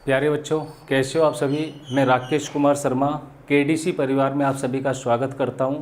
प्यारे बच्चों, कैसे हो आप सभी। मैं राकेश कुमार शर्मा केडीसी परिवार में आप सभी का स्वागत करता हूं।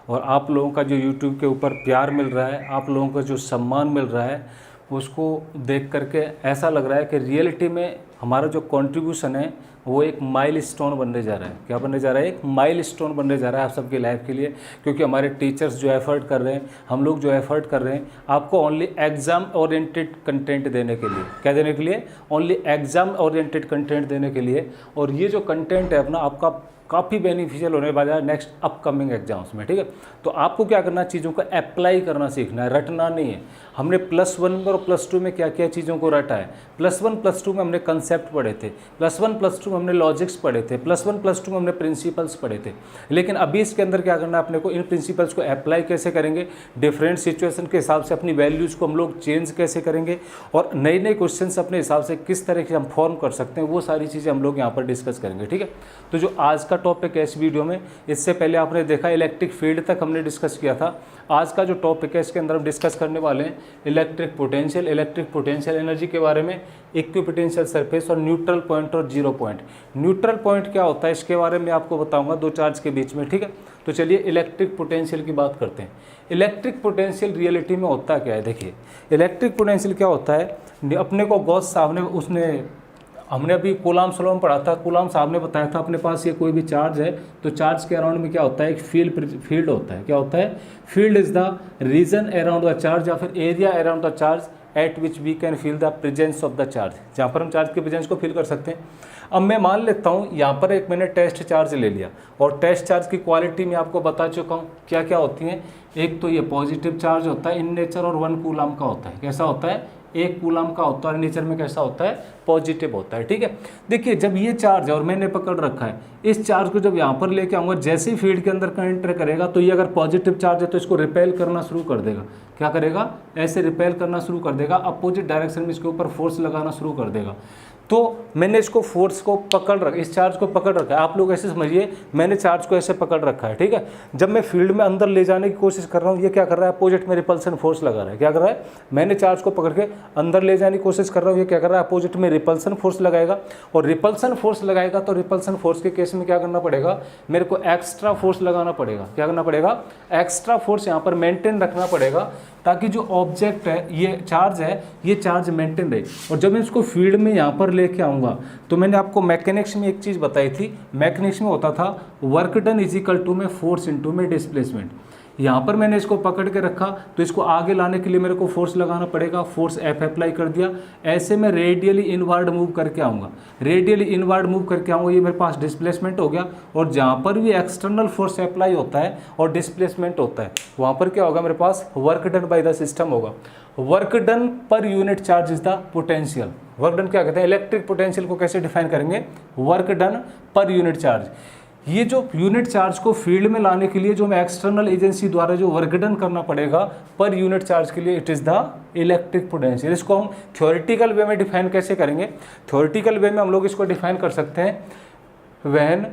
और आप लोगों का जो यूट्यूब के ऊपर प्यार मिल रहा है, आप लोगों का जो सम्मान मिल रहा है, उसको देख करके ऐसा लग रहा है कि रियलिटी में हमारा जो कंट्रीब्यूशन है वो एक माइलस्टोन बनने जा रहा है। क्या बनने जा रहा है? एक माइलस्टोन बनने जा रहा है आप सबकी लाइफ के लिए। क्योंकि हमारे टीचर्स जो एफर्ट कर रहे हैं, हम लोग जो एफर्ट कर रहे हैं, आपको ओनली एग्ज़ाम ओरिएंटेड कंटेंट देने के लिए। क्या देने के लिए? ओनली एग्ज़ाम ओरिएंटेड कंटेंट देने के लिए। और ये जो कंटेंट है अपना आपका काफ़ी बेनिफिशियल होने वाला है नेक्स्ट अपकमिंग एग्जाम्स में। ठीक है, तो आपको क्या करना है, चीज़ों को अप्लाई करना सीखना है, रटना नहीं है। हमने +1 और +2 में क्या क्या चीज़ों को रटा है। +1 +2 में हमने कंसेप्ट पढ़े थे, +1 +2 में हमने लॉजिक्स पढ़े थे, +1 +2 में हमने प्रिंसिपल्स पढ़े थे। लेकिन अभी इसके अंदर क्या करना है अपने को, इन प्रिंसिपल्स को अप्लाई कैसे करेंगे, डिफरेंट सिचुएशन के हिसाब से अपनी वैल्यूज़ को हम लोग चेंज कैसे करेंगे, और नए नए क्वेश्चंस अपने हिसाब से किस तरह से हम फॉर्म कर सकते हैं, वो सारी चीज़ें हम लोग यहाँ पर डिस्कस करेंगे। ठीक है, तो जो आज का टॉपिक है इस वीडियो में, इससे पहले आपने देखा इलेक्ट्रिक फील्ड तक हमने डिस्कस किया था। आज का जो टॉपिक है इसके अंदर हम डिस्कस करने वाले हैं इलेक्ट्रिक पोटेंशियल एनर्जी के बारे में, इक्विपोटेंशियल सरफेस और न्यूट्रल पॉइंट और जीरो पॉइंट। न्यूट्रल पॉइंट क्या होता है इसके बारे में आपको बताऊंगा, दो चार्ज के बीच में। ठीक है, तो चलिए इलेक्ट्रिक पोटेंशियल की बात करते हैं। इलेक्ट्रिक पोटेंशियल रियलिटी में होता क्या है, देखिए इलेक्ट्रिक पोटेंशियल क्या होता है। अपने को गॉस साहब ने हमने अभी कूलाम स्लो में पढ़ा था। कूलाम साहब ने बताया था अपने पास ये कोई भी चार्ज है तो चार्ज के अराउंड में क्या होता है, एक फील्ड होता है। क्या होता है? Field is the region around the charge या फिर area around the charge at which we can feel the presence of the charge, जहाँ पर हम चार्ज के प्रेजेंस को फील कर सकते हैं। अब मैं मान लेता हूँ यहाँ पर एक मैंने टेस्ट चार्ज ले लिया और टेस्ट चार्ज की क्वालिटी मैं आपको बता चुका हूँ क्या क्या होती हैं। एक तो ये पॉजिटिव चार्ज होता है इन नेचर और 1 कूलाम का होता है। कैसा होता है? 1 कूलाम का होता है, नेचर में कैसा होता है? पॉजिटिव होता है। ठीक है, देखिए जब ये चार्ज है और मैंने पकड़ रखा है, इस चार्ज को जब यहाँ पर लेके आऊँगा, जैसे ही फील्ड के अंदर एंटर करेगा तो ये अगर पॉजिटिव चार्ज है तो इसको रिपेल करना शुरू कर देगा। क्या करेगा? ऐसे रिपेल करना शुरू कर देगा, अपोजिट डायरेक्शन में इसके ऊपर फोर्स लगाना शुरू कर देगा। तो मैंने इसको फोर्स को पकड़ रखा, इस चार्ज को पकड़ रखा है। आप लोग ऐसे समझिए, मैंने चार्ज को ऐसे पकड़ रखा है। ठीक है, जब मैं फील्ड में अंदर ले जाने की कोशिश कर रहा हूँ, ये क्या कर रहा है? अपोजिट में रिपल्सन फोर्स लगा रहा है। क्या कर रहा है? मैंने चार्ज को पकड़ के अंदर ले जाने की कोशिश कर रहा हूँ, ये क्या कर रहा है? अपोजिट में रिपल्सन फोर्स लगाएगा। और रिपल्सन फोर्स लगाएगा तो रिपल्सन फोर्स के केस में क्या करना पड़ेगा? मेरे को एक्स्ट्रा फोर्स लगाना पड़ेगा। क्या करना पड़ेगा? एक्स्ट्रा फोर्स यहाँ पर मेंटेन रखना पड़ेगा, ताकि जो ऑब्जेक्ट है, ये चार्ज है, ये चार्ज मेंटेन रहे। और जब मैं इसको फील्ड में यहाँ पर लेके आऊँगा तो मैंने आपको मैकेनिक्स में एक चीज़ बताई थी। मैकेनिक्स में होता था work done is equal to में फोर्स इनटू में डिस्प्लेसमेंट। यहाँ पर मैंने इसको पकड़ के रखा तो इसको आगे लाने के लिए मेरे को फोर्स लगाना पड़ेगा। फोर्स F अप्लाई कर दिया, ऐसे मैं रेडियली इनवर्ड मूव करके आऊँगा। रेडियली इनवर्ड मूव करके आऊँगा, ये मेरे पास डिस्प्लेसमेंट हो गया। और जहाँ पर भी एक्सटर्नल फोर्स अप्लाई होता है और डिस्प्लेसमेंट होता है, वहाँ पर क्या होगा? मेरे पास work done by the system होगा। Work done per unit charge is the potential. Work done क्या कहते हैं? इलेक्ट्रिक पोटेंशियल को कैसे डिफाइन करेंगे? Work done per unit charge. ये जो यूनिट चार्ज को फील्ड में लाने के लिए जो मैं एक्सटर्नल एजेंसी द्वारा जो वर्क डन करना पड़ेगा पर यूनिट चार्ज के लिए, it is the electric potential. इसको हम थ्योरेटिकल वे में डिफाइन कैसे करेंगे? थ्योरेटिकल वे में हम लोग इसको डिफाइन कर सकते हैं, when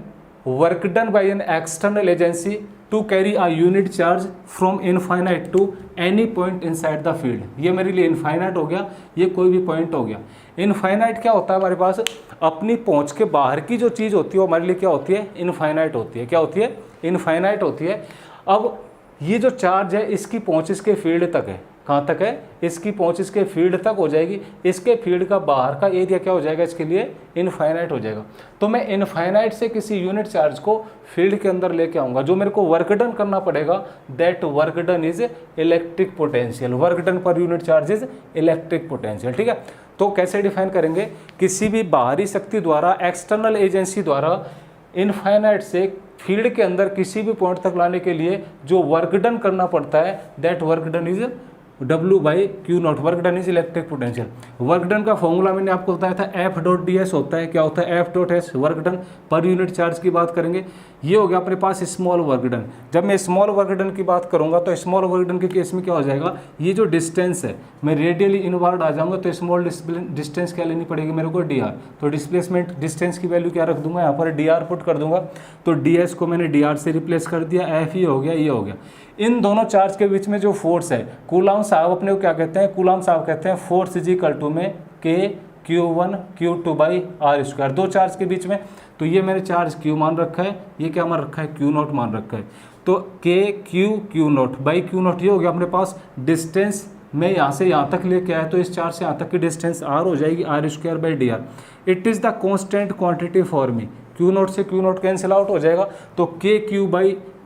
work done by an external agency to carry a unit charge from infinite to any point inside the field. ये मेरे लिए इनफाइनाइट हो गया, ये कोई भी पॉइंट हो गया। इनफाइनाइट क्या होता है? हमारे पास अपनी पहुंच के बाहर की जो चीज़ होती है वो हमारे लिए क्या होती है? इनफाइनाइट होती है। क्या होती है? इनफाइनाइट होती है। अब ये जो चार्ज है इसकी पहुंच इसके फील्ड तक है। कहाँ तक है? इसकी पहुंच इसके फील्ड तक हो जाएगी। इसके फील्ड का बाहर का एरिया क्या हो जाएगा? इसके लिए इनफाइनाइट हो जाएगा। तो मैं इनफाइनाइट से किसी यूनिट चार्ज को फील्ड के अंदर लेके आऊँगा, जो मेरे को वर्क डन करना पड़ेगा, that work done is electric potential. Work done per unit charge is electric potential. ठीक है, तो कैसे डिफाइन करेंगे? किसी भी बाहरी शक्ति द्वारा, एक्सटर्नल एजेंसी द्वारा इनफाइनाइट से फील्ड के अंदर किसी भी पॉइंट तक लाने के लिए जो वर्क डन करना पड़ता है, that work done is W/Q0। Work done is electric potential. Work done का फॉर्मूला मैंने आपको बताया था, F.ds होता है। क्या होता है? F.s work done per unit charge की बात करेंगे। ये हो गया अपने पास स्मॉल वर्क डन। जब मैं स्मॉल वर्क डन की बात करूंगा तो स्मॉल वर्क डन के केस में क्या हो जाएगा? ये जो डिस्टेंस है, मैं रेडियली इनवर्ड आ जाऊंगा तो स्मॉल डिस्टेंस क्या लेनी पड़ेगी मेरे को? dr। तो डिस्प्लेसमेंट डिस्टेंस की वैल्यू क्या रख दूंगा? यहाँ पर dr पुट कर दूंगा। तो ds को मैंने dr से रिप्लेस कर दिया, F ही हो गया, ये हो गया। इन दोनों चार्ज के बीच में जो फोर्स है, कूलाम साहब अपने को क्या कहते हैं? कूलाम साहब कहते हैं फोर्स इज इक्वल टू में K Q1 Q2 by R square, दो चार्ज के बीच में। तो ये मैंने चार्ज Q मान रखा है, ये क्या मान रखा है, Q0 मान रखा है। तो Q0 बाई Q0 ये हो गया अपने पास डिस्टेंस। मैं यहाँ से यहाँ तक लेके आया तो इस चार्ज से यहाँ तक की डिस्टेंस r हो जाएगी R square by D R. It is the constant quantity for me. Q0 से Q0 कैंसिल आउट हो जाएगा, तो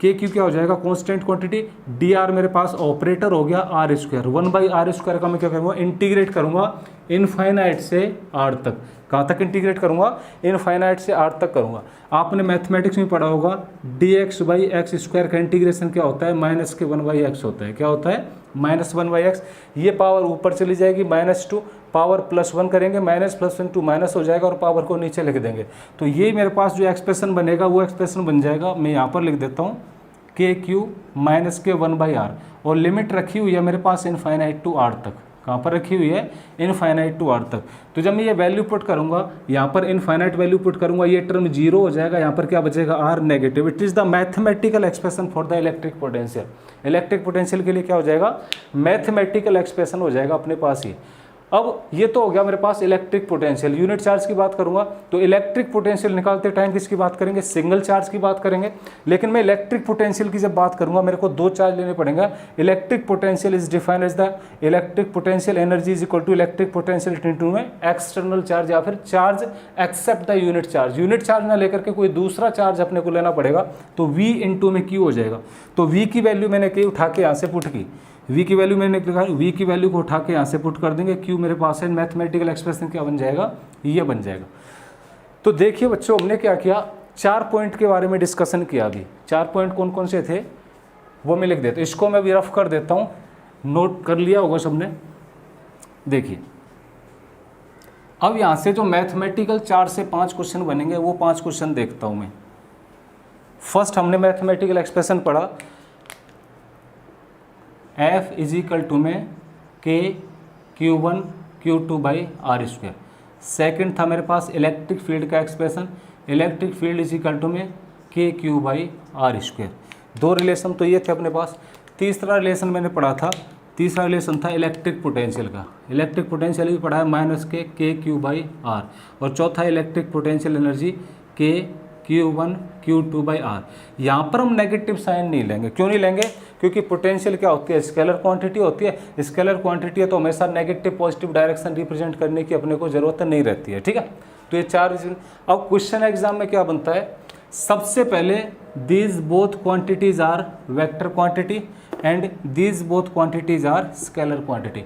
KQ क्या हो जाएगा, कॉन्स्टेंट क्वांटिटी। डी आर मेरे पास ऑपरेटर हो गया आर स्क्वायर, 1/r² का मैं क्या करूँगा, इंटीग्रेट करूँगा इनफाइनाइट से आर तक। कहाँ तक इंटीग्रेट करूँगा, इनफाइनाइट से आर तक करूँगा। आपने मैथमेटिक्स में पढ़ा होगा dx/x² का इंटीग्रेशन क्या होता है, -1/x होता है। क्या होता है, -1/x। ये पावर ऊपर चली जाएगी, -2 पावर +1 करेंगे, -+1 टू माइनस हो जाएगा और पावर को नीचे लिख देंगे। तो ये मेरे पास जो एक्सप्रेशन बनेगा वो एक्सप्रेशन बन जाएगा, मैं यहाँ पर लिख देता हूँ KQ - K1/r। और लिमिट रखी हुई है मेरे पास इनफाइनाइट टू आर तक। कहाँ पर रखी हुई है, इनफाइनाइट टू आर तक। तो जब मैं ये वैल्यू पुट करूँगा, यहाँ पर इनफाइनाइट वैल्यू पुट करूँगा, ये टर्म 0 हो जाएगा, यहाँ पर क्या बचेगा, R negative. It is the mathematical expression for the electric potential. Electric potential के लिए क्या हो जाएगा, मैथमेटिकल एक्सप्रेशन हो जाएगा अपने पास ही। अब ये तो हो गया मेरे पास इलेक्ट्रिक पोटेंशियल। यूनिट चार्ज की बात करूंगा तो इलेक्ट्रिक पोटेंशियल निकालते टाइम किसकी बात करेंगे, सिंगल चार्ज की बात करेंगे। लेकिन मैं इलेक्ट्रिक पोटेंशियल की जब बात करूंगा मेरे को दो चार्ज लेने पड़ेंगे। Electric potential is defined as the electric potential energy is equal to electric potential into में एक्सटर्नल चार्ज या फिर charge except the unit charge. Unit charge ना लेकर के कोई दूसरा चार्ज अपने को लेना पड़ेगा, तो V इंटू में Q हो जाएगा। तो V की वैल्यू मैंने की उठा के यहाँ से पुट की, V की वैल्यू मैंने लिखा, V की वैल्यू को उठा के यहाँ से पुट कर देंगे। Q मेरे पास है, मैथमेटिकल एक्सप्रेशन क्या बन जाएगा, ये बन जाएगा। तो देखिए बच्चों, हमने क्या किया, 4 पॉइंट के बारे में डिस्कशन किया। अभी 4 पॉइंट कौन कौन से थे वो मैं लिख देता हूँ, इसको मैं अभी रफ कर देता हूँ, नोट कर लिया होगा सबने। देखिए अब यहाँ से जो मैथमेटिकल 4 से 5 क्वेश्चन बनेंगे वो 5 क्वेश्चन देखता हूँ मैं। फर्स्ट हमने मैथमेटिकल एक्सप्रेशन पढ़ा, F इज इक्वल टू में KQ1 Q2/r²। सेकंड था मेरे पास इलेक्ट्रिक फील्ड का expression, electric field is equal to में KQ/r²। दो रिलेशन तो ये थे अपने पास। तीसरा रिलेशन मैंने पढ़ा था, तीसरा रिलेशन था इलेक्ट्रिक पोटेंशियल का। इलेक्ट्रिक पोटेंशियल भी पढ़ा है, -KQ/r। और चौथा electric potential energy KQ1 Q2/r। यहाँ पर हम नेगेटिव साइन नहीं लेंगे। क्यों नहीं लेंगे, क्योंकि पोटेंशियल क्या होती है, स्केलर क्वांटिटी होती है। स्केलर क्वांटिटी है तो हमेशा नेगेटिव पॉजिटिव डायरेक्शन रिप्रेजेंट करने की अपने को जरूरत नहीं रहती है, ठीक है। तो ये 4 रीजन। अब क्वेश्चन एग्जाम में क्या बनता है, सबसे पहले these both quantities are vector quantity and these both quantities are scalar quantity.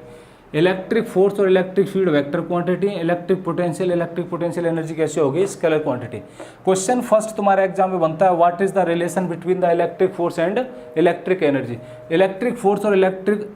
Electric force और electric field vector quantity, electric potential energy कैसे होगी, स्केलर क्वांटिटी। क्वेश्चन फर्स्ट तुम्हारे एग्जाम में बनता है, what is the relation between the electric force and electric energy. Electric force और electric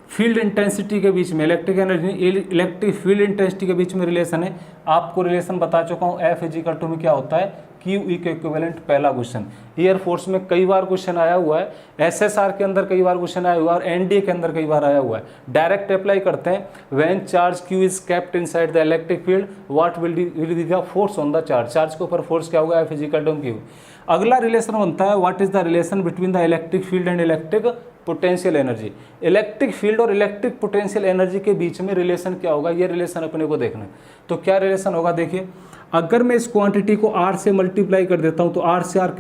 field intensity के बीच में, electric energy electric field intensity के बीच में रिलेशन है। आपको रिलेशन बता चुका हूँ, F इज इक्वल टू में क्या होता है, Q E के इक्विवेलेंट। पहला क्वेश्चन एयरफोर्स में कई बार क्वेश्चन आया हुआ है, SSR के अंदर कई बार क्वेश्चन आया हुआ है और NDA के अंदर कई बार आया हुआ है। डायरेक्ट अप्लाई करते हैं, when charge Q is kept inside the electric field what will be the force on the charge. Charge के ऊपर फोर्स क्या होगा, F is equal to Q। अगला रिलेशन बनता है, what is the relation between the electric field and electric potential energy. Electric field और electric potential energy के बीच में रिलेशन क्या होगा, ये रिलेशन अपने को देखना है। तो क्या रिलेशन होगा, देखिए अगर मैं इस क्वांटिटी को R से मल्टीप्लाई कर देता हूं तो R से R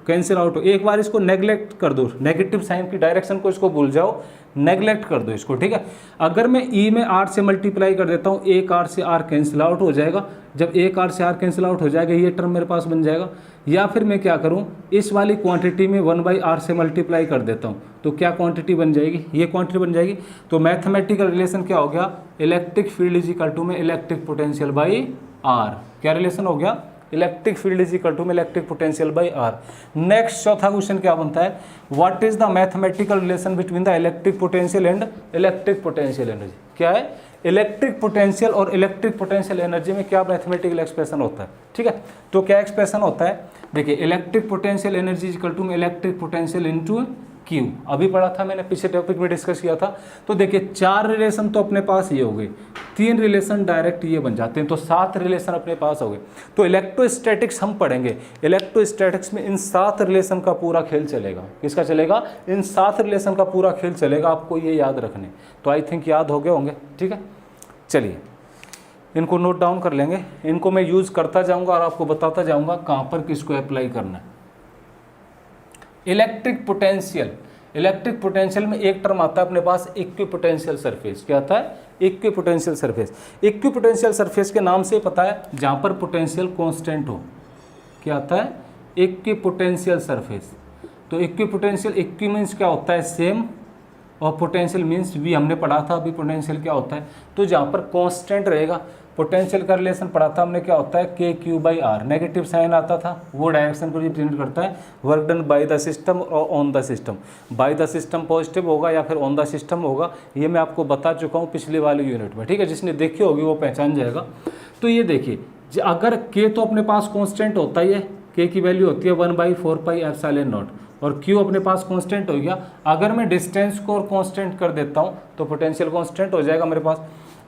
कैंसिल आउट हो। एक बार इसको नेग्लेक्ट कर दो, नेगेटिव साइन की डायरेक्शन को इसको भूल जाओ, नेग्लेक्ट कर दो इसको, ठीक है। अगर मैं E में R से मल्टीप्लाई कर देता हूँ, एक R से R कैंसिल आउट हो जाएगा। जब एक R से R कैंसिल आउट हो जाएगा ये टर्म मेरे पास बन जाएगा। या फिर मैं क्या करूँ, इस वाली क्वांटिटी में 1/r से मल्टीप्लाई कर देता हूँ तो क्या क्वांटिटी बन जाएगी, ये क्वांटिटी बन जाएगी। तो मैथमेटिकल रिलेशन क्या हो गया, electric field is equal to में इलेक्ट्रिक पोटेंशियल बाई आर। क्या रिलेशन हो गया, electric field is equal to में electric potential by R. Next चौथा क्वेश्चन क्या बनता है, what is the mathematical relation between the electric potential and electric potential energy. क्या है, इलेक्ट्रिक पोटेंशियल और इलेक्ट्रिक पोटेंशियल एनर्जी में क्या मैथमेटिकल एक्सप्रेशन होता है, ठीक है। तो क्या एक्सप्रेशन होता है, देखिए electric potential energy is equal to में इलेक्ट्रिक पोटेंशियल इनटू Q। अभी पढ़ा था मैंने, पीछे टॉपिक में डिस्कस किया था। तो देखिए 4 रिलेशन तो अपने पास ये हो गए, 3 रिलेशन डायरेक्ट ये बन जाते हैं, तो 7 रिलेशन अपने पास हो गए। तो इलेक्ट्रोस्टैटिक्स हम पढ़ेंगे, इलेक्ट्रोस्टैटिक्स में इन 7 रिलेशन का पूरा खेल चलेगा। किसका चलेगा, इन 7 रिलेशन का पूरा खेल चलेगा, आपको ये याद रखने। तो आई थिंक याद हो गए होंगे, ठीक है। चलिए इनको नोट डाउन कर लेंगे, इनको मैं यूज़ करता जाऊंगा और आपको बताता जाऊंगा कहाँ पर किसको अप्लाई करना है। इलेक्ट्रिक पोटेंशियल, इलेक्ट्रिक पोटेंशियल में एक टर्म आता है अपने पास इक्विपोटेंशियल सरफेस। क्या आता है? Equipotential surface. इक्विपोटेंशियल सरफेस के नाम से पता है जहाँ पर पोटेंशियल कांस्टेंट हो। क्या आता है? Equipotential surface. तो इक्विपोटेंशियल, इक्वी मीन्स क्या होता है? सेम, और पोटेंशियल मीन्स वी, हमने पढ़ा था अभी पोटेंशियल क्या होता है। तो जहाँ पर कांस्टेंट रहेगा, पोटेंशियल का रिलेशन पढ़ा था हमने, क्या होता है? K Q by R, negative sign आता था, वो डायरेक्शन को रिप्रेजेंट करता है। Work done by the system और on the system. By the system positive होगा या फिर ऑन द सिस्टम होगा, ये मैं आपको बता चुका हूँ पिछले वाले यूनिट में, ठीक है। जिसने देखी होगी वो पहचान जाएगा। तो ये देखिए, अगर के तो अपने पास कॉन्स्टेंट होता ही है, के की वैल्यू होती है 1/4 पाई एप्सिलॉन नॉट, और Q अपने पास कांस्टेंट हो गया। अगर मैं डिस्टेंस को और कांस्टेंट कर देता हूँ तो पोटेंशियल कांस्टेंट हो जाएगा मेरे पास।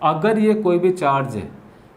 अगर ये कोई भी चार्ज है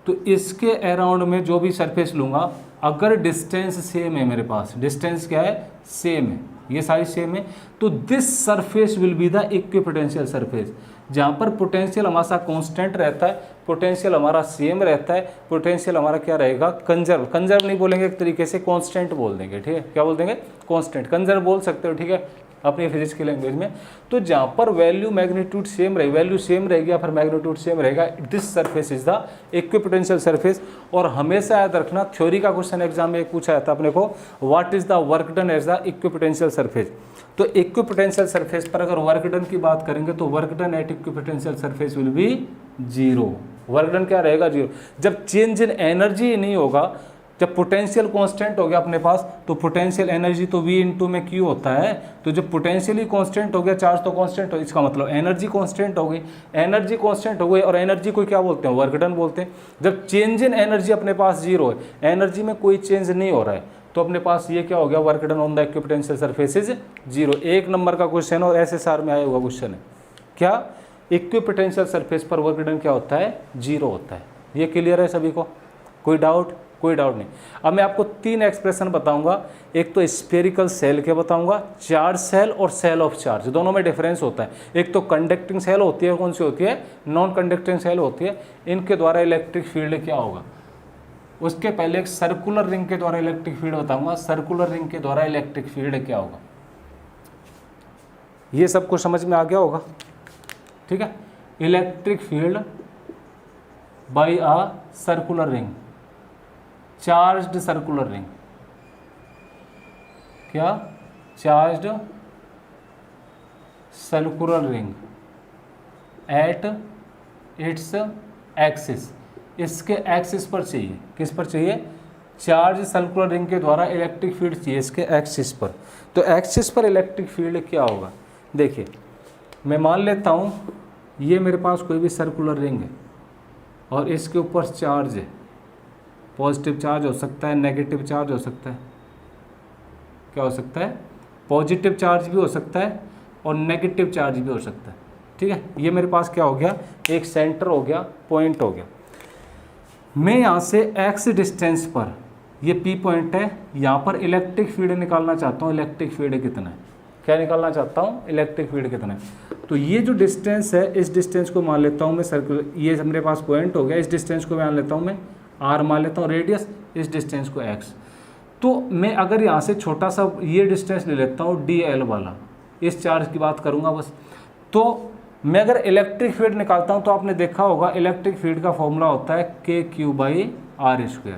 तो इसके अराउंड में जो भी सरफेस लूँगा, अगर डिस्टेंस सेम है मेरे पास, डिस्टेंस क्या है? सेम है, ये सारी सेम है, तो this surface will be the equipotential surface. जहाँ पर पोटेंशियल हमारा कांस्टेंट रहता है, पोटेंशियल हमारा सेम रहता है, पोटेंशियल हमारा क्या रहेगा? कंजर्व। कंजर्व नहीं बोलेंगे, एक तरीके से कांस्टेंट बोल देंगे, ठीक है। क्या बोल देंगे? कांस्टेंट। कंजर्व बोल सकते हो, ठीक है, अपनी फिजिक्स की लैंग्वेज में। तो जहाँ पर वैल्यू मैग्नीट्यूड सेम रहे, वैल्यू सेम रहेगी या फिर मैग्नीट्यूड सेम रहेगा, this surface is the equipotential surface. और हमेशा याद रखना, थ्योरी का क्वेश्चन एग्जाम में एक पूछा था अपने को, what is the work done as the equipotential surface. तो इक्विपोटेंशियल सरफेस पर अगर वर्क डन की बात करेंगे तो work done at equipotential surface will be 0। Work done क्या रहेगा? 0। जब चेंज इन एनर्जी नहीं होगा, जब पोटेंशियल कांस्टेंट हो गया अपने पास, तो पोटेंशियल एनर्जी तो V इंटू में Q होता है। तो जब पोटेंशियल ही कांस्टेंट हो गया, चार्ज तो कांस्टेंट हो, इसका मतलब एनर्जी कांस्टेंट हो गई। एनर्जी कांस्टेंट हो गई, और एनर्जी को क्या बोलते हैं? वर्क डन बोलते हैं। जब चेंज इन एनर्जी अपने पास 0 है, एनर्जी में कोई चेंज नहीं हो रहा है, तो अपने पास ये क्या हो गया? Work done on the equipotential surface is 0। 1 number का क्वेश्चन और SSR में आया हुआ क्वेश्चन है। क्या? इक्विपोटेंशियल सरफेस पर वर्क डन क्या होता है? 0 होता है। ये क्लियर है सभी को? कोई डाउट? कोई डाउट नहीं। अब मैं आपको 3 एक्सप्रेशन बताऊंगा। एक तो स्फेरिकल सेल के बताऊंगा, चार्ज सेल और सेल ऑफ चार्ज, दोनों में डिफरेंस होता है। एक तो कंडक्टिंग सेल होती है, कौन सी होती है? नॉन कंडक्टिंग सेल होती है। इनके द्वारा इलेक्ट्रिक फील्ड क्या होगा? उसके पहले एक सर्कुलर रिंग के द्वारा इलेक्ट्रिक फील्ड बताऊंगा। सर्कुलर रिंग के द्वारा इलेक्ट्रिक फील्ड क्या होगा? ये सबको समझ में आ गया होगा, ठीक है। Electric field by a circular ring, charged circular ring. क्या? Charged circular ring at its axis. इसके एक्सिस पर चाहिए। किस पर चाहिए? चार्ज सर्कुलर रिंग के द्वारा इलेक्ट्रिक फील्ड चाहिए इसके एक्सिस पर। तो एक्सिस पर इलेक्ट्रिक फील्ड क्या होगा? देखिए, मैं मान लेता हूँ ये मेरे पास कोई भी सर्कुलर रिंग है और इसके ऊपर चार्ज है। पॉजिटिव चार्ज हो सकता है, नेगेटिव चार्ज हो सकता है। क्या हो सकता है? पॉजिटिव चार्ज भी हो सकता है और नेगेटिव चार्ज भी हो सकता है, ठीक है। ये मेरे पास क्या हो गया? एक सेंटर हो गया, पॉइंट हो गया। मैं यहाँ से एक्स डिस्टेंस पर, ये पी पॉइंट है, यहाँ पर इलेक्ट्रिक फील्ड निकालना चाहता हूँ। इलेक्ट्रिक फील्ड कितना है? क्या निकालना चाहता हूँ? इलेक्ट्रिक फील्ड कितना है। तो ये जो डिस्टेंस है, इस डिस्टेंस को मान लेता हूँ मैं सर्कुलर, ये मेरे पास पॉइंट हो गया। इस डिस्टेंस को मान लेता हूँ मैं आर, मान लेता हूँ रेडियस, इस डिस्टेंस को एक्स। तो मैं अगर यहाँ से छोटा सा ये डिस्टेंस ले लेता हूँ DL वाला, इस चार्ज की बात करूँगा बस। तो मैं अगर इलेक्ट्रिक फील्ड निकालता हूँ तो आपने देखा होगा इलेक्ट्रिक फील्ड का फॉर्मूला होता है KQ/R²।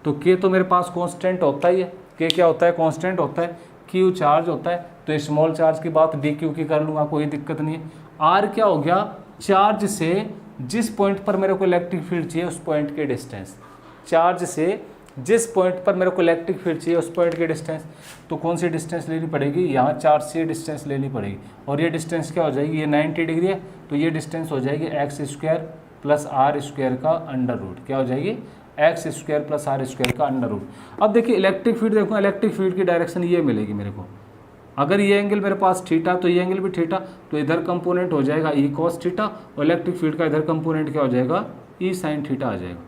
तो K तो मेरे पास कांस्टेंट होता ही है। K क्या होता है? कांस्टेंट होता है। Q चार्ज होता है, तो स्मॉल चार्ज की बात DQ की कर लूँगा, कोई दिक्कत नहीं है। R क्या हो गया? चार्ज से जिस पॉइंट पर मेरे को इलेक्ट्रिक फील्ड चाहिए उस पॉइंट के डिस्टेंस। चार्ज से जिस पॉइंट पर मेरे को इलेक्ट्रिक फील्ड चाहिए उस पॉइंट की डिस्टेंस। तो कौन सी डिस्टेंस लेनी पड़ेगी? यहाँ चार्ज से डिस्टेंस लेनी पड़ेगी, और ये डिस्टेंस क्या हो जाएगी? ये 90 डिग्री है, तो ये डिस्टेंस हो जाएगी x² + R² का अंडर रूट। क्या हो जाएगी? x² + R² का अंडर रूट। अब देखिए इलेक्ट्रिक फील्ड, देखो इलेक्ट्रिक फील्ड की डायरेक्शन ये मिलेगी मेरे को। अगर ये एंगल मेरे पास थीटा, तो ये एंगल भी थीटा, तो इधर कंपोनेंट हो जाएगा E cos थीटा, और इलेक्ट्रिक फील्ड का इधर कंपोनेंट क्या हो जाएगा? E sin थीटा आ जाएगा।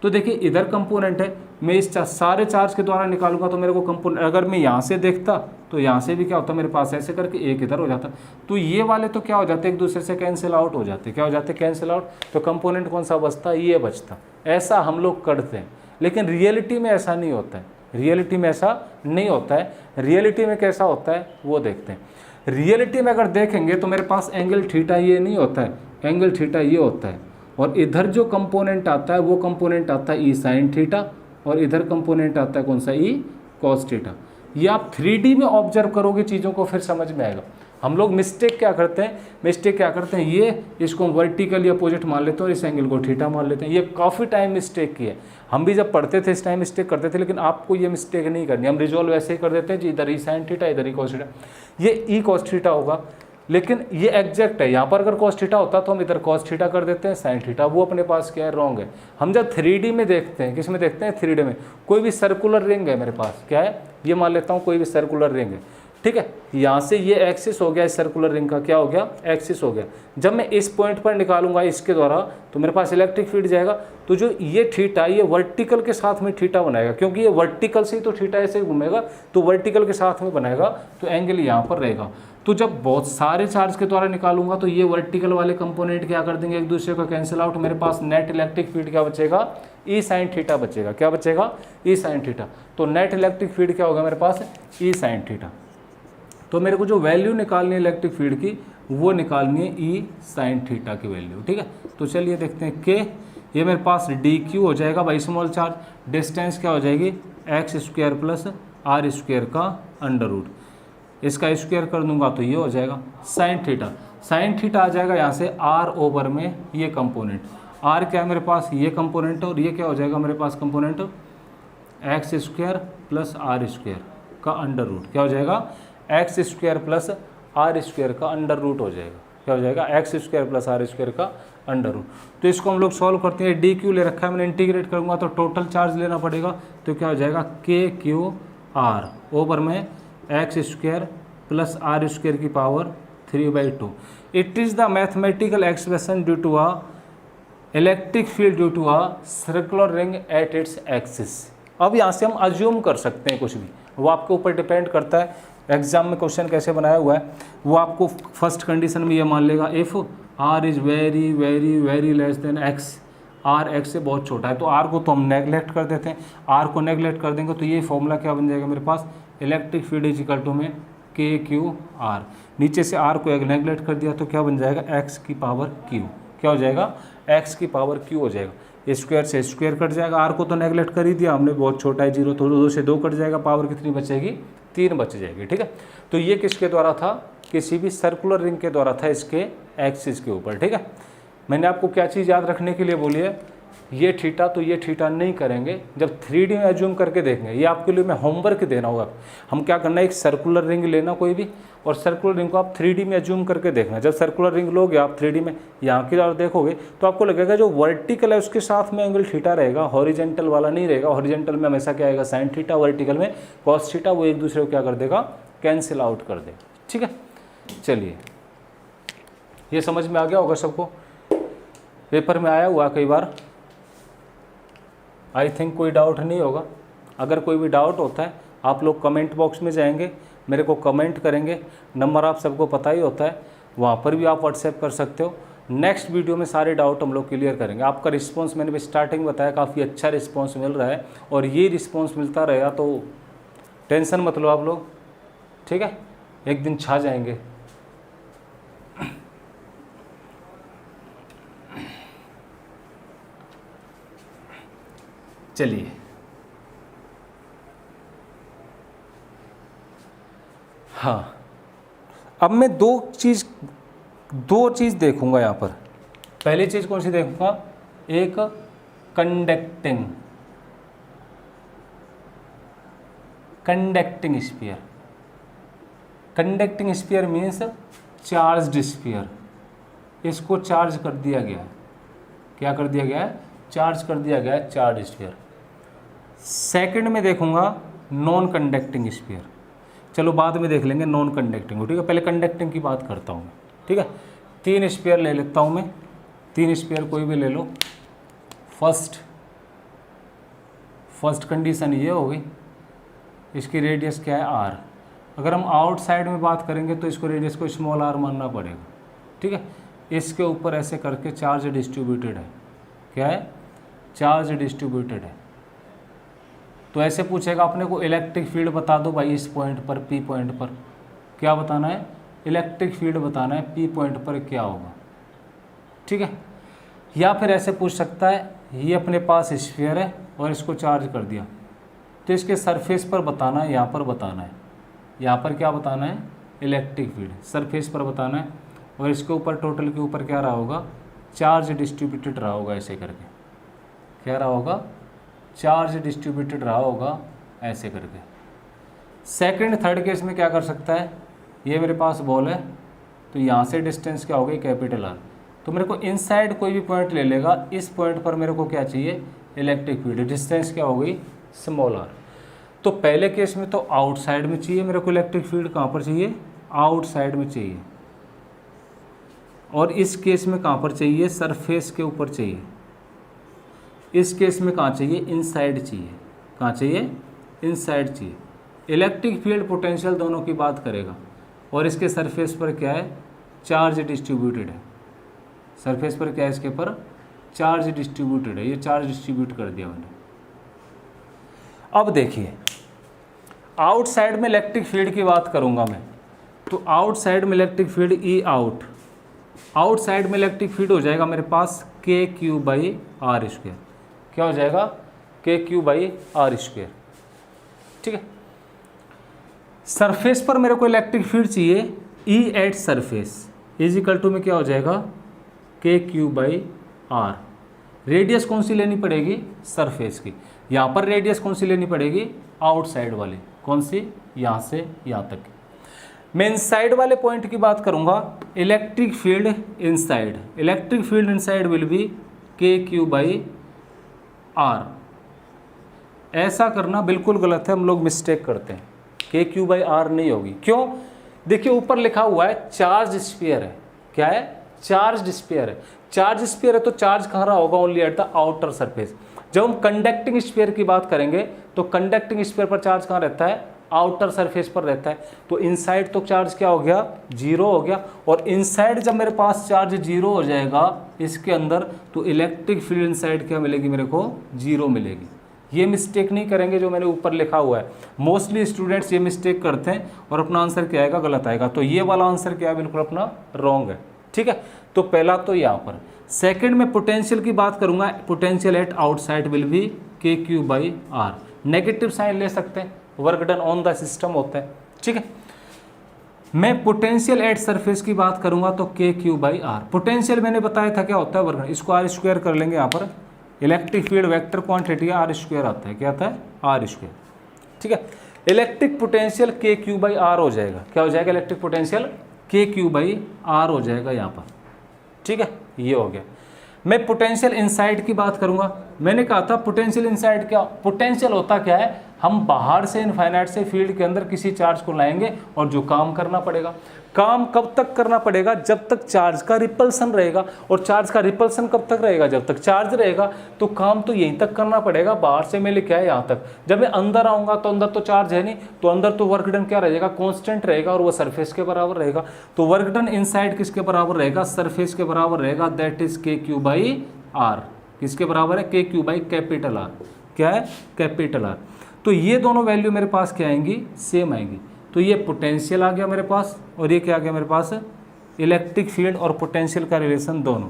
तो देखिए इधर कंपोनेंट है, मैं इस सारे चार्ज के द्वारा निकालूंगा तो मेरे को कंपोनेंट, अगर मैं यहाँ से देखता तो यहाँ से भी क्या होता है मेरे पास ऐसे करके एक इधर हो जाता। तो ये वाले तो क्या हो जाते हैं एक दूसरे से कैंसिल आउट हो जाते, क्या हो जाते कैंसिल आउट। तो कंपोनेंट कौन सा बचता, ये बचता। ऐसा हम लोग करते हैं, लेकिन रियलिटी में ऐसा नहीं होता है। रियलिटी में ऐसा नहीं होता है। रियलिटी में कैसा होता है वो देखते हैं। रियलिटी में अगर देखेंगे तो मेरे पास एंगल थीटा ये नहीं होता है, एंगल थीटा ये होता है, और इधर जो कंपोनेंट आता है वो कंपोनेंट आता है ई साइन थीटा, और इधर कंपोनेंट आता है कौन सा, ई कॉस थीटा। ये आप 3D में ऑब्जर्व करोगे चीज़ों को फिर समझ में आएगा। हम लोग मिस्टेक क्या करते हैं, ये इसको वर्टिकली अपोजिट मान लेते हैं और इस एंगल को थीटा मान लेते हैं। ये काफ़ी टाइम मिस्टेक की है। हम भी जब पढ़ते थे इस टाइम मिस्टेक करते थे, लेकिन आपको ये मिस्टेक नहीं करनी। हम रिजॉल्व ऐसे ही कर देते हैं जी, इधर ई साइन थीटा इधर ई कॉस थीटा, ये ई कॉस थीटा होगा, लेकिन ये एग्जैक्ट है। यहाँ पर अगर कॉस थीटा होता तो हम इधर कॉस थीटा कर देते हैं, साइन थीटा, वो अपने पास क्या है, रॉन्ग है। हम जब 3D में देखते हैं, किस में देखते हैं, 3D में, कोई भी सर्कुलर रिंग है मेरे पास, क्या है, ये मान लेता हूँ कोई भी सर्कुलर रिंग है, ठीक है। यहाँ से ये एक्सिस हो गया, इस सर्कुलर रिंग का क्या हो गया, एक्सिस हो गया। जब मैं इस पॉइंट पर निकालूंगा इसके द्वारा तो मेरे पास इलेक्ट्रिक फील्ड जाएगा। तो जो ये थीटा, ये वर्टिकल के साथ में थीटा बनाएगा, क्योंकि ये वर्टिकल से ही तो थीटा ऐसे घूमेगा, तो वर्टिकल के साथ में बनाएगा, तो एंगल यहाँ पर रहेगा। तो जब बहुत सारे चार्ज के द्वारा निकालूंगा तो ये वर्टिकल वाले कंपोनेंट क्या कर देंगे, एक दूसरे को कैंसिल आउट। मेरे पास नेट इलेक्ट्रिक फील्ड क्या बचेगा, ई साइन थीटा बचेगा। क्या बचेगा, ई साइन थीटा। तो नेट इलेक्ट्रिक फील्ड क्या होगा मेरे पास, ई साइन थीटा। तो मेरे को जो वैल्यू निकालनी है इलेक्ट्रिक फील्ड की, वो निकालनी है ई साइन थीटा की वैल्यू, ठीक है। तो चलिए देखते हैं के, ये मेरे पास डी क्यू हो जाएगा बाई स्मॉल चार्ज, डिस्टेंस क्या हो जाएगी, x square plus are square का अंडर रूट, इसका स्क्वायर कर दूंगा तो ये हो जाएगा साइन थीटा। साइन थीटा आ जाएगा यहाँ से आर ओवर में ये कंपोनेंट, आर क्या है मेरे पास, ये कंपोनेंट, और ये क्या हो जाएगा मेरे पास component, X square plus are square का अंडर रूट, क्या हो जाएगा, X square plus are square का अंडर रूट हो जाएगा। क्या हो जाएगा, X square plus are square का अंडर रूट। तो इसको हम लोग सॉल्व करते हैं। डी क्यू ले रखा है मैंने, इंटीग्रेट करूँगा तो टोटल चार्ज लेना पड़ेगा। तो क्या हो जाएगा, के क्यू आर ओवर में X square plus are square की power 3/2। It is the mathematical expression due to a electric field due to a circular ring at its axis. अब यहाँ से हम अज्यूम कर सकते हैं कुछ भी, वो आपके ऊपर डिपेंड करता है एग्जाम में क्वेश्चन कैसे बनाया हुआ है। वो आपको फर्स्ट कंडीशन में ये मान लेगा, if r is very very very less than x, r x से बहुत छोटा है, तो आर को तो हम नेगलेक्ट कर देते हैं। आर को नेगलेक्ट कर देंगे तो ये फॉर्मूला क्या बन जाएगा मेरे पास, electric field is equal to में के क्यू आर। नीचे से आर को एक नेगलेक्ट कर दिया तो क्या बन जाएगा, एक्स की पावर क्यू। क्या हो जाएगा, एक्स की पावर क्यू हो जाएगा। स्क्वायर से स्क्वायर कट जाएगा, आर को तो नेगलेक्ट कर ही दिया हमने, बहुत छोटा है जीरो, तो 2 से 2 कट जाएगा, पावर कितनी बचेगी, 3 बच जाएगी, ठीक है। तो ये किसके द्वारा था, किसी भी सर्कुलर रिंग के द्वारा था, इसके एक्सिस के ऊपर, ठीक है। मैंने आपको क्या चीज़ याद रखने के लिए बोली है, ये थीटा, तो ये थीटा नहीं करेंगे, जब 3D में एज्यूम करके देखेंगे। ये आपके लिए मैं होमवर्क देना होगा। हम क्या करना है, एक सर्कुलर रिंग लेना कोई भी, और सर्कुलर रिंग को आप 3D में एज्यूम करके देखना। जब सर्कुलर रिंग लोगे आप 3D में यहाँ की तरफ देखोगे तो आपको लगेगा जो वर्टिकल है उसके साथ में एंगल थीटा रहेगा, हॉरिजेंटल वाला नहीं रहेगा। हॉरिजेंटल में हमेशा क्या आएगा, साइन थीटा, वर्टिकल में कॉस थीटा, वो एक दूसरे को क्या कर देगा, कैंसिल आउट कर देगा, ठीक है। चलिए, ये समझ में आ गया होगा सबको, पेपर में आया हुआ कई बार, आई थिंक कोई डाउट नहीं होगा। अगर कोई भी डाउट होता है आप लोग कमेंट बॉक्स में जाएंगे, मेरे को कमेंट करेंगे, नंबर आप सबको पता ही होता है, वहाँ पर भी आप व्हाट्सएप कर सकते हो। नेक्स्ट वीडियो में सारे डाउट हम लोग क्लियर करेंगे। आपका रिस्पांस मैंने भी स्टार्टिंग बताया, काफ़ी अच्छा रिस्पांस मिल रहा है, और ये रिस्पांस मिलता रहेगा तो टेंशन मत लो आप लोग, ठीक है, एक दिन छा जाएंगे। चलिए, हाँ, अब मैं दो चीज़ देखूंगा यहाँ पर। पहली चीज़ कौन सी देखूंगा, एक conducting sphere. Conducting sphere means charged sphere. इसको चार्ज कर दिया गया है, क्या कर दिया गया है, चार्ज कर दिया गया है, चार्ज स्फीयर। सेकंड में देखूंगा नॉन कंडक्टिंग स्फीयर। चलो बाद में देख लेंगे नॉन कंडक्टिंग को, ठीक है, पहले कंडक्टिंग की बात करता हूँ, ठीक है। 3 स्फीयर ले लेता हूँ मैं, 3 स्फीयर कोई भी ले लो। फर्स्ट कंडीशन ये हो गई, इसकी रेडियस क्या है, आर। अगर हम आउटसाइड में बात करेंगे तो इसको रेडियस को स्मॉल r मानना पड़ेगा, ठीक है। इसके ऊपर ऐसे करके चार्ज डिस्ट्रीब्यूटेड है, क्या है, चार्ज डिस्ट्रीब्यूटेड है। तो ऐसे पूछेगा अपने को इलेक्ट्रिक फील्ड बता दो भाई इस पॉइंट पर, पी पॉइंट पर क्या बताना है, इलेक्ट्रिक फील्ड बताना है, पी पॉइंट पर क्या होगा, ठीक है। या फिर ऐसे पूछ सकता है ये अपने पास स्फीयर है और इसको चार्ज कर दिया, तो इसके सरफेस पर बताना है, यहाँ पर बताना है, यहाँ पर क्या बताना है, इलेक्ट्रिक फील्ड सरफेस पर बताना है, और इसके ऊपर टोटल के ऊपर क्या रहा होगा, चार्ज डिस्ट्रीब्यूटेड रहा होगा, ऐसे करके क्या रहा होगा, चार्ज डिस्ट्रीब्यूटेड रहा होगा ऐसे करके। सेकंड थर्ड केस में क्या कर सकता है, ये मेरे पास बॉल है तो यहाँ से डिस्टेंस क्या होगी, कैपिटल आर, तो मेरे को इनसाइड कोई भी पॉइंट ले लेगा, इस पॉइंट पर मेरे को क्या चाहिए, इलेक्ट्रिक फील्ड, डिस्टेंस क्या होगी, स्मॉल आर। तो पहले केस में तो आउटसाइड में चाहिए मेरे को इलेक्ट्रिक फील्ड, कहाँ पर चाहिए, आउटसाइड में चाहिए, और इस केस में कहाँ पर चाहिए, सरफेस के ऊपर चाहिए। इस केस में कहाँ चाहिए, इनसाइड चाहिए, कहाँ चाहिए, इनसाइड चाहिए। इलेक्ट्रिक फील्ड पोटेंशियल दोनों की बात करेगा, और इसके सरफेस पर क्या है, चार्ज डिस्ट्रीब्यूटेड है, सरफेस पर क्या है, इसके ऊपर चार्ज डिस्ट्रीब्यूटेड है, ये चार्ज डिस्ट्रीब्यूट कर दिया मैंने। अब देखिए आउटसाइड में इलेक्ट्रिक फील्ड की बात करूंगा मैं, तो आउटसाइड में electric field E out, outside में इलेक्ट्रिक फील्ड हो जाएगा मेरे पास के क्यू बाई आर स्क्वायर, क्या हो जाएगा, K Q by R square, ठीक है। सरफेस पर मेरे को इलेक्ट्रिक फील्ड चाहिए, E at surface is equal to में क्या हो जाएगा, K Q by are. Radius कौन सी लेनी पड़ेगी, सरफेस की, यहाँ पर रेडियस कौन सी लेनी पड़ेगी, आउटसाइड वाले, कौन सी, यहाँ से यहाँ तक। मैं इनसाइड वाले पॉइंट की बात करूंगा, electric field inside, electric field inside will be K Q by are. ऐसा करना बिल्कुल गलत है, हम लोग मिस्टेक करते हैं, के क्यू बाई आर नहीं होगी, क्यों, देखिए ऊपर लिखा हुआ है चार्ज स्फीयर है, क्या है, चार्ज स्फीयर है, चार्ज स्फीयर है तो चार्ज कहाँ रहा होगा, only at the outer surface. जब हम कंडक्टिंग स्फीयर की बात करेंगे तो कंडक्टिंग स्फीयर पर चार्ज कहाँ रहता है, आउटर सरफेस पर रहता है, तो इनसाइड तो चार्ज क्या हो गया, जीरो हो गया, और इनसाइड जब मेरे पास चार्ज जीरो हो जाएगा इसके अंदर, तो इलेक्ट्रिक फील्ड इनसाइड क्या मिलेगी, मेरे को जीरो मिलेगी। ये मिस्टेक नहीं करेंगे जो मैंने ऊपर लिखा हुआ है, मोस्टली स्टूडेंट्स ये मिस्टेक करते हैं और अपना आंसर क्या आएगा, गलत आएगा। तो ये वाला आंसर क्या है, बिल्कुल अपना रॉन्ग है, ठीक है। तो पहला तो यहाँ पर, सेकंड में पोटेंशियल की बात करूंगा, potential at outside will be K Q by R, negative sign ले सकते हैं, work done on the system होता है, ठीक है। मैं पोटेंशियल एट सरफेस की बात करूंगा तो के क्यू बाई आर, पोटेंशियल मैंने बताया था क्या होता है, वर्क, इसको आर स्क्वायर कर लेंगे, यहाँ पर electric field vector quantity r square आता है, क्या आता है, आर स्क्वायर, ठीक है। Electric potential k Q by r हो जाएगा, क्या हो जाएगा, electric potential k Q by r हो जाएगा यहाँ पर, ठीक है, ये हो गया। मैं पोटेंशियल इनसाइड की बात करूंगा, मैंने कहा था पोटेंशियल इनसाइड क्या, पोटेंशियल होता क्या है, हम बाहर से इनफाइनाइट से फील्ड के अंदर किसी चार्ज को लाएंगे और जो काम करना पड़ेगा, काम कब तक करना पड़ेगा, जब तक चार्ज का रिपल्सन रहेगा, और चार्ज का रिपल्सन कब तक रहेगा, जब तक चार्ज रहेगा, तो काम तो यहीं तक करना पड़ेगा, बाहर से मैं लिखा है यहाँ तक। जब मैं अंदर आऊँगा तो अंदर तो चार्ज है नहीं, तो अंदर तो वर्क डन क्या रहेगा, कॉन्स्टेंट रहेगा, और वो सरफेस के बराबर रहेगा। तो वर्क डन इनसाइड किसके बराबर रहेगा, सरफेस के बराबर रहेगा, दैट इज के क्यू बाई आर, किसके बराबर है, K Q by capital R, क्या है, कैपिटल आर। तो ये दोनों वैल्यू मेरे पास क्या आएंगी, सेम आएंगी। तो ये पोटेंशियल आ गया मेरे पास, और ये क्या आ गया मेरे पास, इलेक्ट्रिक फील्ड और पोटेंशियल का रिलेशन दोनों।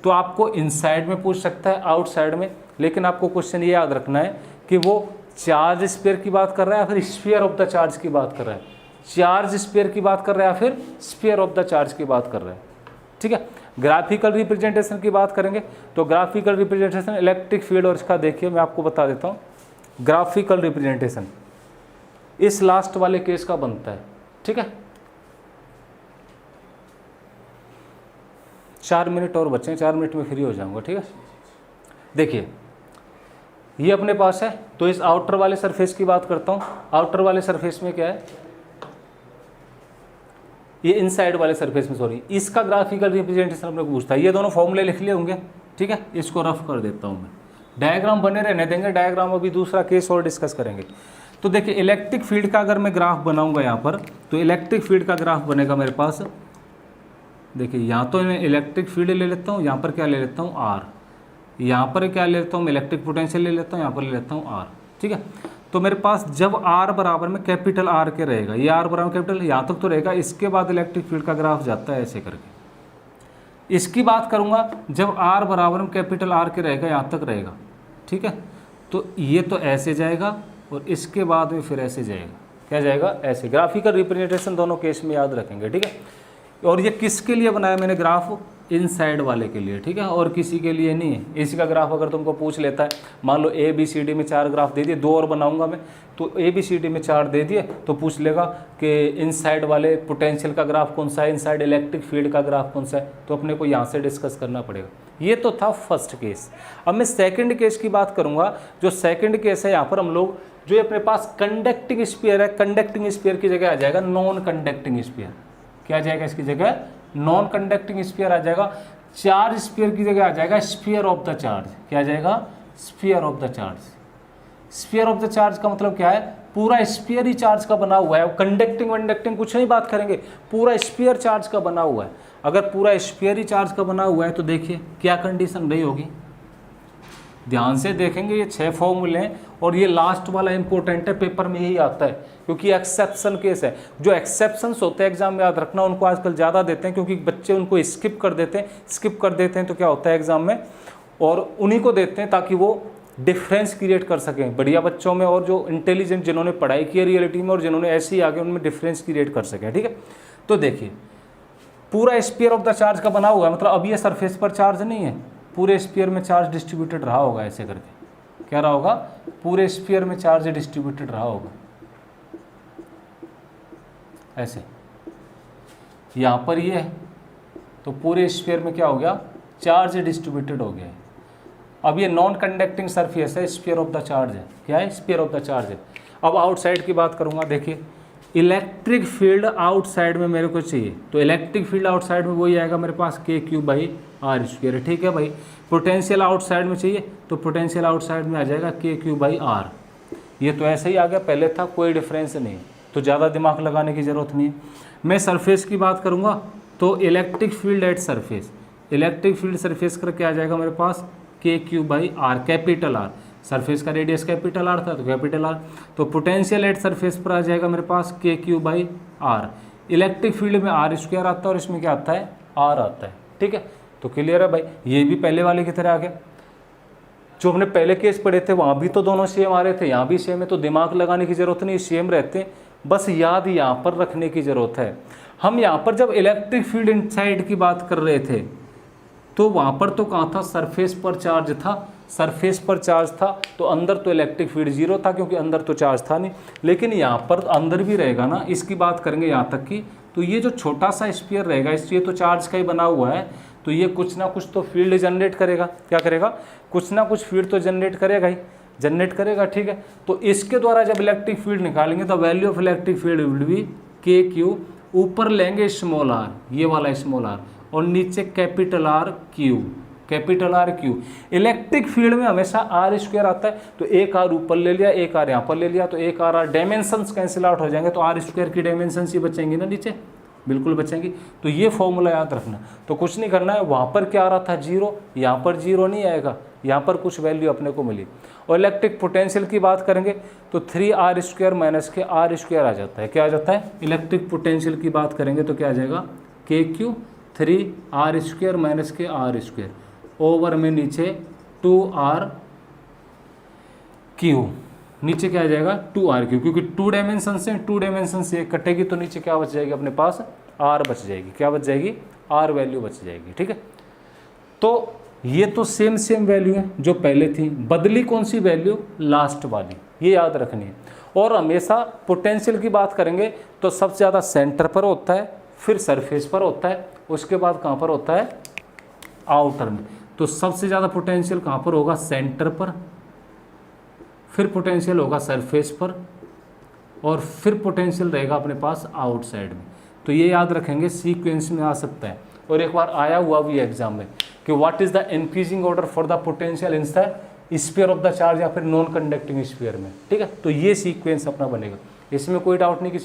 तो आपको इनसाइड में पूछ सकता है, आउटसाइड में, लेकिन आपको क्वेश्चन ये याद रखना है कि वो चार्ज स्फीयर की बात कर रहा है या फिर स्फीयर ऑफ द चार्ज की बात कर रहा है, चार्ज स्फीयर की बात कर रहा है या फिर स्फीयर ऑफ द चार्ज की बात कर रहा है, ठीक है। ग्राफिकल रिप्रेजेंटेशन की बात करेंगे तो ग्राफिकल रिप्रेजेंटेशन इलेक्ट्रिक फील्ड, और इसका देखिए मैं आपको बता देता हूँ, ग्राफिकल रिप्रेजेंटेशन इस लास्ट वाले केस का बनता है, ठीक है। 4 मिनट और बचे हैं, 4 मिनट में फ्री हो जाऊंगा, ठीक है। देखिए ये अपने पास है, तो इस आउटर वाले सरफेस की बात करता हूँ। आउटर वाले सरफेस में क्या है, ये इनसाइड वाले सरफेस में, सॉरी, इसका ग्राफिकल रिप्रेजेंटेशन अपने को पूछता है। ये दोनों फॉर्मूले लिख लिए होंगे, ठीक है। इसको रफ कर देता हूँ मैं, डायग्राम बने रहने देंगे, डायग्राम अभी दूसरा केस और डिस्कस करेंगे। तो देखिए इलेक्ट्रिक फील्ड का अगर मैं ग्राफ बनाऊंगा यहाँ पर, तो इलेक्ट्रिक फील्ड का ग्राफ बनेगा मेरे पास। देखिए यहाँ तो मैं इलेक्ट्रिक फील्ड ले लेता हूँ, यहाँ पर क्या ले लेता हूँ आर, यहाँ पर क्या ले लेता हूँ मैं इलेक्ट्रिक पोटेंशियल ले लेता हूँ, यहाँ पर ले लेता हूँ आर। ठीक है, तो मेरे पास जब आर बराबर में कैपिटल आर के रहेगा, ये आर बराबर कैपिटल यहाँ तक तो रहेगा, इसके बाद इलेक्ट्रिक फील्ड का ग्राफ जाता है ऐसे करके। इसकी बात करूँगा जब आर बराबर में कैपिटल आर के रहेगा, यहाँ तक रहेगा। ठीक है, तो ये तो ऐसे जाएगा और इसके बाद में फिर ऐसे जाएगा, क्या जाएगा ऐसे। ग्राफिकल रिप्रेजेंटेशन दोनों केस में याद रखेंगे। ठीक है, और ये किसके लिए बनाया मैंने ग्राफ, इनसाइड वाले के लिए। ठीक है, और किसी के लिए नहीं है। इसी का ग्राफ अगर तुमको पूछ लेता है, मान लो ए बी सी डी में 4 ग्राफ दे दिए, 2 और बनाऊंगा मैं, तो ए बी सी डी में 4 दे दिए, तो पूछ लेगा कि इनसाइड वाले पोटेंशियल का ग्राफ कौन सा है, इनसाइड इलेक्ट्रिक फील्ड का ग्राफ कौन सा है, तो अपने को यहाँ से डिस्कस करना पड़ेगा। ये तो था फर्स्ट केस। अब मैं सेकंड केस की बात करूँगा। जो सेकंड केस है, यहाँ पर हम लोग जो अपने पास कंडक्टिंग स्फीयर है, कंडक्टिंग स्फीयर की जगह आ जाएगा नॉन कंडक्टिंग स्फीयर। क्या आ जाएगा इसकी जगह, नॉन कंडक्टिंग स्फीयर आ जाएगा। चार्ज स्फीयर की जगह आ जाएगा स्फीयर ऑफ द चार्ज। क्या आ जाएगा, sphere of the charge. Sphere of the charge का मतलब क्या है, पूरा स्फीयर ही चार्ज का बना हुआ है। कंडक्टिंग वंडक्टिंग कुछ नहीं बात करेंगे, पूरा स्फीयर चार्ज का बना हुआ है। अगर पूरा स्फीयर ही चार्ज का बना हुआ है तो देखिए क्या कंडीशन रही होगी, ध्यान से देखेंगे। ये 6 फॉर्मूले हैं और ये लास्ट वाला इंपॉर्टेंट है, पेपर में यही आता है क्योंकि एक्सेप्शन केस है। जो एक्सेप्शंस होते हैं एग्जाम में याद रखना, उनको आजकल ज़्यादा देते हैं क्योंकि बच्चे उनको स्किप कर देते हैं तो क्या होता है एग्जाम में, और उन्हीं को देते हैं ताकि वो डिफरेंस क्रिएट कर सकें बढ़िया बच्चों में, और जो इंटेलिजेंट जिन्होंने पढ़ाई की है रियलिटी में और जिन्होंने ऐसे ही आगे उनमें डिफरेंस क्रिएट कर सकें। ठीक है, तो देखिए पूरा स्फीयर ऑफ द चार्ज का बना हुआ है, मतलब अब ये सरफेस पर चार्ज नहीं है, पूरे स्फीयर में चार्ज डिस्ट्रीब्यूटेड रहा होगा ऐसे करके। क्या रहा होगा, पूरे स्फीयर में चार्ज डिस्ट्रीब्यूटेड रहा होगा ऐसे। यहाँ पर ये है तो पूरे स्फीयर में क्या हो गया, चार्ज डिस्ट्रीब्यूटेड हो गया है। अब ये नॉन कंडक्टिंग सरफेस है, स्फीयर ऑफ द चार्ज है। क्या है, स्फीयर ऑफ द चार्ज है। अब आउटसाइड की बात करूँगा। देखिए इलेक्ट्रिक फील्ड आउटसाइड में मेरे को चाहिए, तो इलेक्ट्रिक फील्ड आउटसाइड में वही आएगा मेरे पास k3/r²। ठीक है भाई, पोटेंशियल आउटसाइड में चाहिए तो पोटेंशियल आउटसाइड में आ जाएगा k3/r। ये तो ऐसे ही आ गया, पहले था, कोई डिफरेंस नहीं, तो ज़्यादा दिमाग लगाने की ज़रूरत नहीं है। मैं सरफेस की बात करूँगा तो electric field at surface, electric field surface करके आ जाएगा मेरे पास k3/r, कैपिटल आर। सरफेस का रेडियस कैपिटल आर था तो कैपिटल आर, तो पोटेंशियल एट सरफेस पर आ जाएगा मेरे पास k3/r। इलेक्ट्रिक फील्ड में r² आता है और इसमें क्या आता है, r आता है। ठीक है, तो क्लियर है भाई, ये भी पहले वाले की तरह आ गया। जो हमने पहले केस पढ़े थे वहाँ भी तो दोनों सेम आ रहे थे, यहाँ भी सेम है, तो दिमाग लगाने की ज़रूरत नहीं, सेम रहते हैं, बस याद यहाँ पर रखने की ज़रूरत है। हम यहाँ पर जब इलेक्ट्रिक फील्ड इनसाइड की बात कर रहे थे तो वहाँ पर तो कहाँ था, सरफेस पर चार्ज था, सरफेस पर चार्ज था तो अंदर तो इलेक्ट्रिक फील्ड 0 था क्योंकि अंदर तो चार्ज था नहीं। लेकिन यहाँ पर अंदर भी रहेगा ना, इसकी बात करेंगे यहाँ तक की, तो ये जो छोटा सा स्फीयर रहेगा इसलिए तो चार्ज का ही बना हुआ है, तो ये कुछ ना कुछ तो फील्ड जनरेट करेगा। क्या करेगा, कुछ ना कुछ फील्ड तो जनरेट करेगा ही, जनरेट करेगा। ठीक है, तो इसके द्वारा जब इलेक्ट्रिक फील्ड निकालेंगे तो value of electric field will be k3, ऊपर लेंगे स्मॉल r, ये वाला स्मॉल r, और नीचे capital R Q, capital R Q। Electric field में हमेशा r² आता है, तो एक r ऊपर ले लिया, एक r यहाँ पर ले लिया, तो एक r डायमेंशंस कैंसिल आउट हो जाएंगे, तो r² की डायमेंशंस ही बचेंगी ना नीचे, बिल्कुल बचेंगी। तो ये फॉर्मूला याद रखना। तो कुछ नहीं करना है, वहाँ पर क्या आ रहा था 0, यहाँ पर 0 नहीं आएगा, यहाँ पर कुछ वैल्यू अपने को मिली। और इलेक्ट्रिक पोटेंशियल की बात करेंगे तो 3r² माइनस के r² आ जाता है। क्या आ जाता है, इलेक्ट्रिक पोटेंशियल की बात करेंगे तो क्या आ जाएगा, k3 3r² माइनस के r², ओवर में नीचे 2r क्यू, नीचे क्या आ जाएगा 2r क्यू, क्योंकि 2 डायमेंशन से 2 डायमेंशन से कटेगी तो नीचे क्या बच जाएगी अपने पास, r बच जाएगी। क्या बच जाएगी, r वैल्यू बच जाएगी। ठीक है, तो ये तो सेम वैल्यू है जो पहले थी, बदली कौन सी वैल्यू, लास्ट वाली, ये याद रखनी है। और हमेशा पोटेंशियल की बात करेंगे तो सबसे ज़्यादा सेंटर पर होता है, फिर सरफेस पर होता है, उसके बाद कहाँ पर होता है, आउटर में। तो सबसे ज़्यादा पोटेंशियल कहाँ पर होगा, सेंटर पर, फिर पोटेंशियल होगा सरफेस पर, और फिर पोटेंशियल रहेगा अपने पास आउटसाइड में। तो ये याद रखेंगे, सीक्वेंस में आ सकता है। और एक बार आया हुआ भी एग्जाम में कि what is the increasing order for the potential in the sphere of the charge या फिर नॉन कंडक्टिंग स्फीयर में, ठीक है। तो ये सीक्वेंस अपना बनेगा, इसमें कोई डाउट नहीं किसी